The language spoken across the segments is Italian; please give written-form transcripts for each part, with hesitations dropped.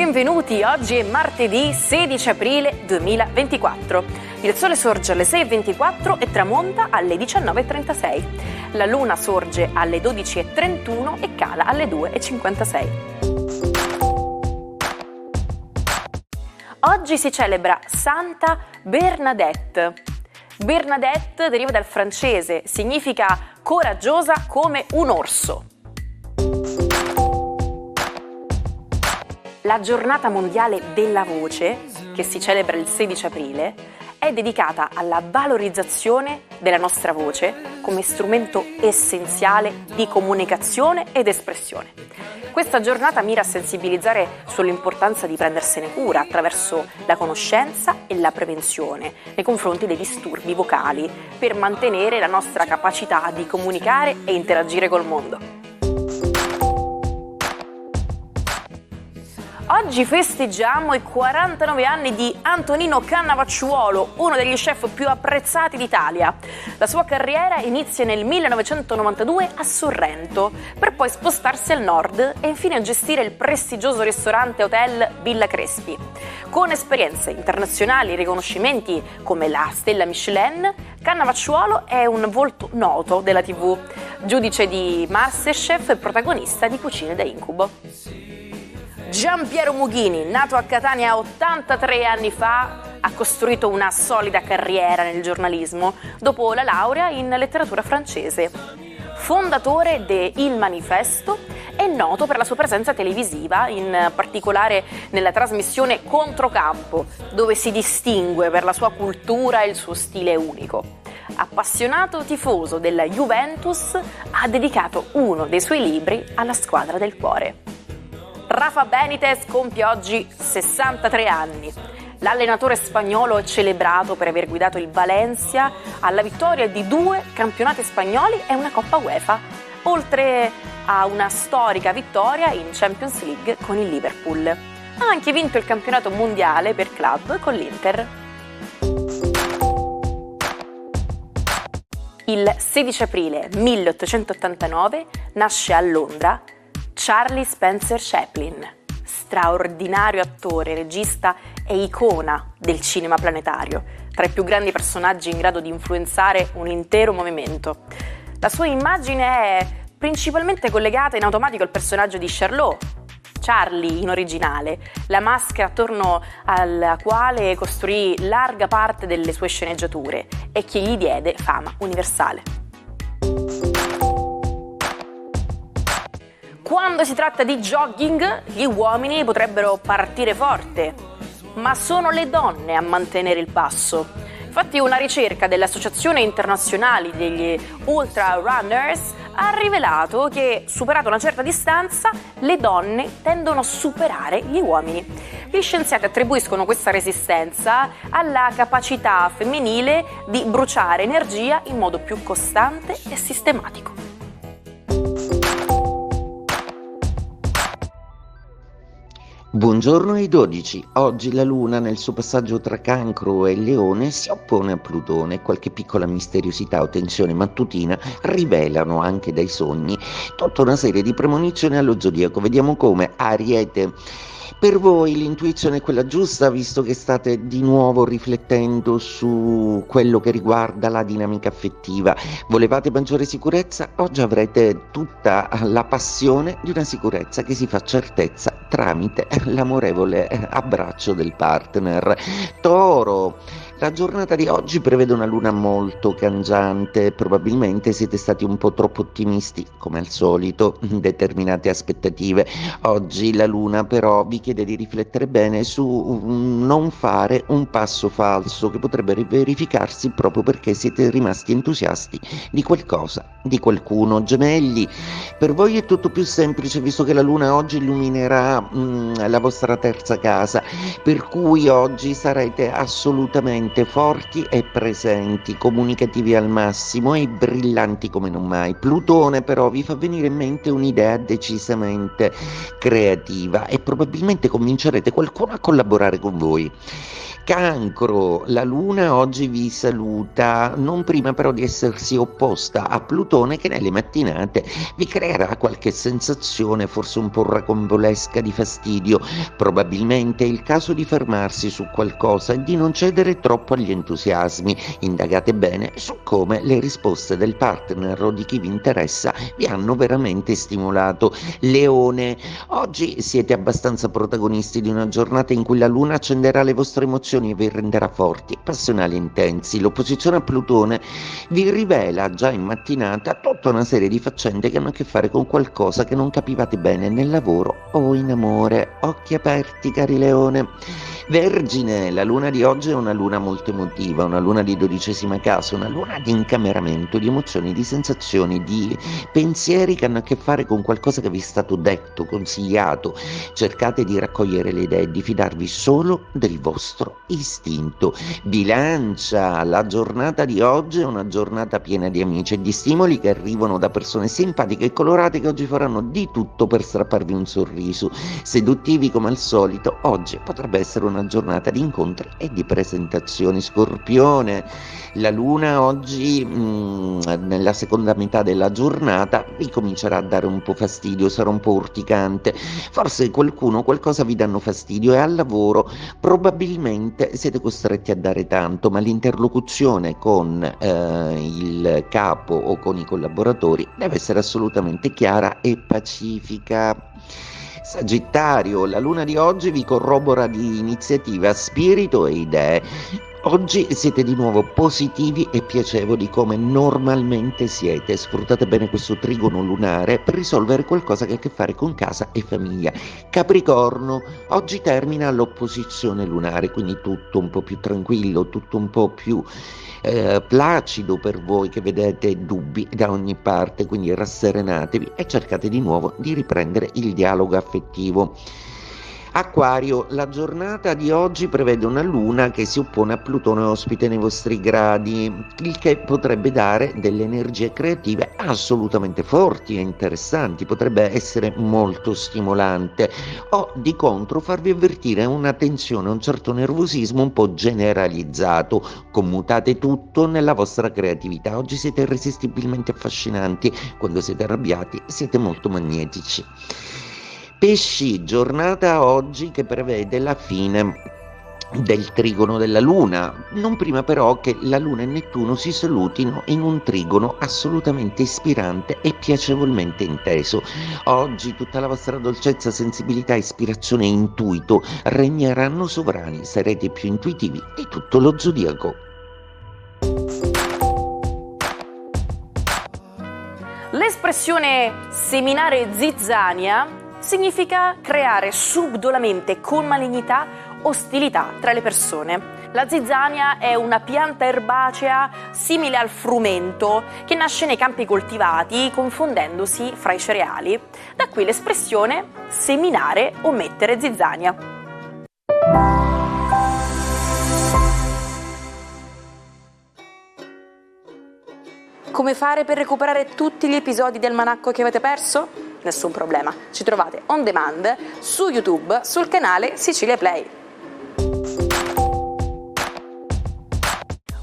benvenuti. Oggi è martedì 16 aprile 2024. Il sole sorge alle 6:24 e tramonta alle 19:36. La luna sorge alle 12:31 e cala alle 2:56. Oggi si celebra Santa Bernadette. Bernadette deriva dal francese, significa coraggiosa come un orso. La giornata mondiale della voce, che si celebra il 16 aprile, è dedicata alla valorizzazione della nostra voce come strumento essenziale di comunicazione ed espressione. Questa giornata mira a sensibilizzare sull'importanza di prendersene cura attraverso la conoscenza e la prevenzione nei confronti dei disturbi vocali per mantenere la nostra capacità di comunicare e interagire col mondo. Oggi festeggiamo i 49 anni di Antonino Cannavacciuolo, uno degli chef più apprezzati d'Italia. La sua carriera inizia nel 1992 a Sorrento, per poi spostarsi al nord e infine gestire il prestigioso ristorante hotel Villa Crespi. Con esperienze internazionali e riconoscimenti come la Stella Michelin, Cannavacciuolo è un volto noto della TV, giudice di Masterchef e protagonista di Cucine da Incubo. Giampiero Mughini, nato a Catania 83 anni fa, ha costruito una solida carriera nel giornalismo dopo la laurea in letteratura francese. Fondatore de Il Manifesto, è noto per la sua presenza televisiva, in particolare nella trasmissione Controcampo, dove si distingue per la sua cultura e il suo stile unico. Appassionato tifoso della Juventus, ha dedicato uno dei suoi libri alla squadra del cuore. Rafa Benitez compie oggi 63 anni. L'allenatore spagnolo è celebrato per aver guidato il Valencia alla vittoria di 2 campionati spagnoli e una Coppa UEFA, oltre a una storica vittoria in Champions League con il Liverpool. Ha anche vinto il campionato mondiale per club con l'Inter. Il 16 aprile 1889 nasce a Londra Charlie Spencer Chaplin, straordinario attore, regista e icona del cinema planetario, tra i più grandi personaggi in grado di influenzare un intero movimento. La sua immagine è principalmente collegata in automatico al personaggio di Charlot, Charlie in originale, la maschera attorno alla quale costruì larga parte delle sue sceneggiature e che gli diede fama universale. Quando si tratta di jogging, gli uomini potrebbero partire forte, ma sono le donne a mantenere il passo. Infatti una ricerca dell'Associazione Internazionale degli Ultra Runners ha rivelato che, superata una certa distanza, le donne tendono a superare gli uomini. Gli scienziati attribuiscono questa resistenza alla capacità femminile di bruciare energia in modo più costante e sistematico. Buongiorno ai 12. Oggi la Luna nel suo passaggio tra Cancro e Leone si oppone a Plutone. Qualche piccola misteriosità o tensione mattutina rivelano anche dai sogni tutta una serie di premonizioni allo zodiaco. Vediamo come. Ariete. Per voi l'intuizione è quella giusta, visto che state di nuovo riflettendo su quello che riguarda la dinamica affettiva. Volevate maggiore sicurezza? Oggi avrete tutta la passione di una sicurezza che si fa certezza tramite l'amorevole abbraccio del partner. Toro. La giornata di oggi prevede una luna molto cangiante, probabilmente siete stati un po' troppo ottimisti, come al solito, in determinate aspettative. Oggi la luna però vi chiede di riflettere bene su non fare un passo falso che potrebbe verificarsi proprio perché siete rimasti entusiasti di qualcosa, di qualcuno. Gemelli, per voi è tutto più semplice visto che la luna oggi illuminerà la vostra terza casa, per cui oggi sarete assolutamente forti e presenti, comunicativi al massimo e brillanti come non mai. Plutone però vi fa venire in mente un'idea decisamente creativa e probabilmente convincerete qualcuno a collaborare con voi. Cancro, la Luna oggi vi saluta, non prima però di essersi opposta a Plutone che nelle mattinate vi creerà qualche sensazione forse un po' rocambolesca di fastidio. Probabilmente è il caso di fermarsi su qualcosa e di non cedere troppo agli entusiasmi. Indagate bene su come le risposte del partner o di chi vi interessa vi hanno veramente stimolato. Leone, oggi siete abbastanza protagonisti di una giornata in cui la Luna accenderà le vostre emozioni e vi renderà forti, passionali e intensi. L'opposizione a Plutone vi rivela già in mattinata tutta una serie di faccende che hanno a che fare con qualcosa che non capivate bene nel lavoro o in amore. Occhi aperti, cari Leone. Vergine, la luna di oggi è una luna molto emotiva, una luna di 12ª casa, una luna di incameramento, di emozioni, di sensazioni, di pensieri che hanno a che fare con qualcosa che vi è stato detto, consigliato. Cercate di raccogliere le idee e di fidarvi solo del vostro istinto. Bilancia, la giornata di oggi è una giornata piena di amici e di stimoli che arrivano da persone simpatiche e colorate che oggi faranno di tutto per strapparvi un sorriso. Seduttivi come al solito, oggi potrebbe essere una giornata di incontri e di presentazioni. Scorpione, la luna oggi nella seconda metà della giornata vi comincerà a dare un po' fastidio, sarà un po' urticante, forse qualcosa vi danno fastidio e al lavoro probabilmente siete costretti a dare tanto, ma l'interlocuzione con il capo o con i collaboratori deve essere assolutamente chiara e pacifica. Sagittario, la luna di oggi vi corrobora di iniziativa, spirito e idee. Oggi siete di nuovo positivi e piacevoli come normalmente siete. Sfruttate bene questo trigono lunare per risolvere qualcosa che ha a che fare con casa e famiglia. Capricorno, oggi termina l'opposizione lunare, quindi tutto un po' più tranquillo, tutto un po' più placido per voi che vedete dubbi da ogni parte, quindi rasserenatevi e cercate di nuovo di riprendere il dialogo affettivo. Acquario, la giornata di oggi prevede una luna che si oppone a Plutone ospite nei vostri gradi, il che potrebbe dare delle energie creative assolutamente forti e interessanti, potrebbe essere molto stimolante o di contro farvi avvertire una tensione, un certo nervosismo un po' generalizzato. Commutate tutto nella vostra creatività, oggi siete irresistibilmente affascinanti, quando siete arrabbiati siete molto magnetici. Pesci, giornata oggi che prevede la fine del trigono della Luna, non prima però che la Luna e Nettuno si salutino in un trigono assolutamente ispirante e piacevolmente inteso. Oggi tutta la vostra dolcezza, sensibilità, ispirazione e intuito regneranno sovrani, sarete più intuitivi di tutto lo zodiaco. L'espressione seminare zizzania significa creare subdolamente con malignità ostilità tra le persone. La zizzania è una pianta erbacea simile al frumento che nasce nei campi coltivati confondendosi fra i cereali. Da qui l'espressione seminare o mettere zizzania. Come fare per recuperare tutti gli episodi del Almanacco che avete perso? Nessun problema, ci trovate on demand su YouTube sul canale Sicilia Play.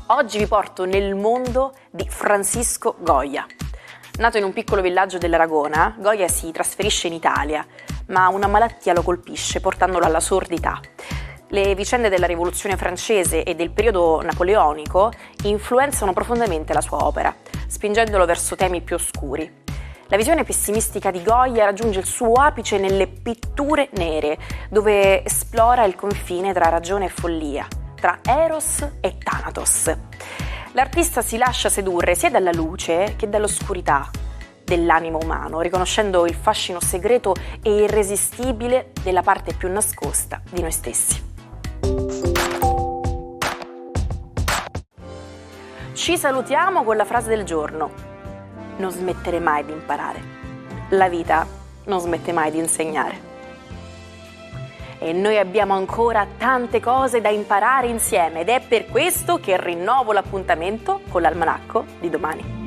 Oggi vi porto nel mondo di Francisco Goya. Nato in un piccolo villaggio dell'Aragona, Goya si trasferisce in Italia, ma una malattia lo colpisce portandolo alla sordità. Le vicende della Rivoluzione francese e del periodo napoleonico influenzano profondamente la sua opera, spingendolo verso temi più oscuri. La visione pessimistica di Goya raggiunge il suo apice nelle pitture nere, dove esplora il confine tra ragione e follia, tra Eros e Thanatos. L'artista si lascia sedurre sia dalla luce che dall'oscurità dell'animo umano, riconoscendo il fascino segreto e irresistibile della parte più nascosta di noi stessi. Ci salutiamo con la frase del giorno. Non smettere mai di imparare. La vita non smette mai di insegnare. E noi abbiamo ancora tante cose da imparare insieme ed è per questo che rinnovo l'appuntamento con l'Almanacco di domani.